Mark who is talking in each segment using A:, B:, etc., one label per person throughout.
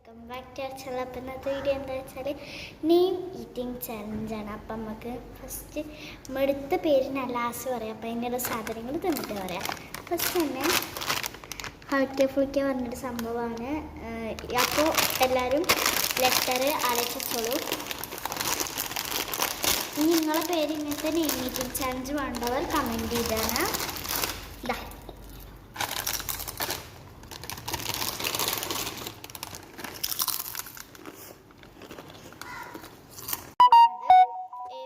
A: Welcome back to our channel. അപ്പം ഇന്നത്തെ video എന്താ വെച്ചാൽ നെയിം ഈറ്റിംഗ് ചലഞ്ചാണ്. അപ്പം നമുക്ക് ഫസ്റ്റ് മെടുത്ത പേരിന് ലാസ്റ്റ് പറയാം. അപ്പം അതിൻ്റെ സാധനങ്ങൾ തന്നിട്ട് പറയാം. ഫസ്റ്റ് തന്നെ ഹൾക്കെ ഫുൾക്കെ പറഞ്ഞൊരു സംഭവമാണ്. അപ്പോൾ എല്ലാവരും ലെറ്റർ ആലോചിച്ചോളൂ. നിങ്ങളെ പേര് ഇങ്ങനത്തെ നെയിം ഈറ്റിംഗ് ചലഞ്ച് വേണ്ടവർ കമൻറ്റ് ചെയ്താണ്. ഇതാ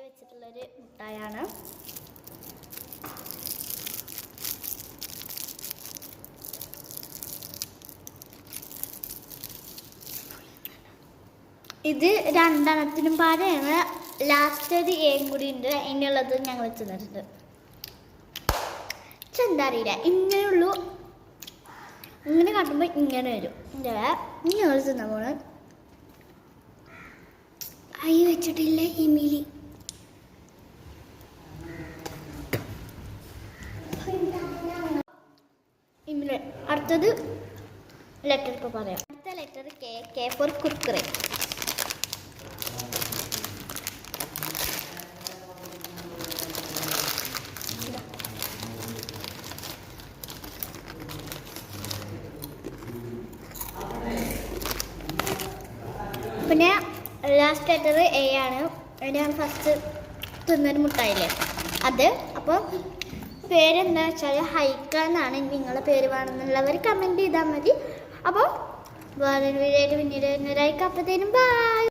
A: വെച്ചിട്ടുള്ളൊരു മുട്ടായാണ്. ഇത് രണ്ടെണ്ണത്തിനും പാടെയാണ്. ലാസ്റ്റ് ഒരു ഏം കൂടി ഉണ്ട്. അതിനുള്ളത് ഞങ്ങൾ തിന്നിട്ടുണ്ട്. എന്താ അറിയില്ല, ഇങ്ങനെയുള്ളൂ. ഇങ്ങനെ കാട്ടുമ്പോൾ ഇങ്ങനെ വരും. ഞങ്ങൾ തിന്നാൻ പോണ്. അരി വെച്ചിട്ടില്ല ഇമിലി. അടുത്തത് ലെറ്റർ ഇപ്പോൾ പറയാം. അടുത്ത letter K. K for Kurkure. പിന്നെ ലാസ്റ്റ് ലെറ്റർ എ ആണ്. അതിനാണ് ഫസ്റ്റ് തിന്നൊരു മുട്ടായില്ലേ അത്. അപ്പോൾ പേരെന്താ വെച്ചാൽ ഹൈക്ക എന്നാണ്. നിങ്ങളുടെ പേര് വേണമെന്നുള്ളവർ കമൻറ്റ് ചെയ്താൽ മതി. അപ്പോൾ വേറൊരു വീഡിയോ പിന്നീട് വരുന്നവരായിരിക്കും. അപ്പോഴത്തേനും ബൈ.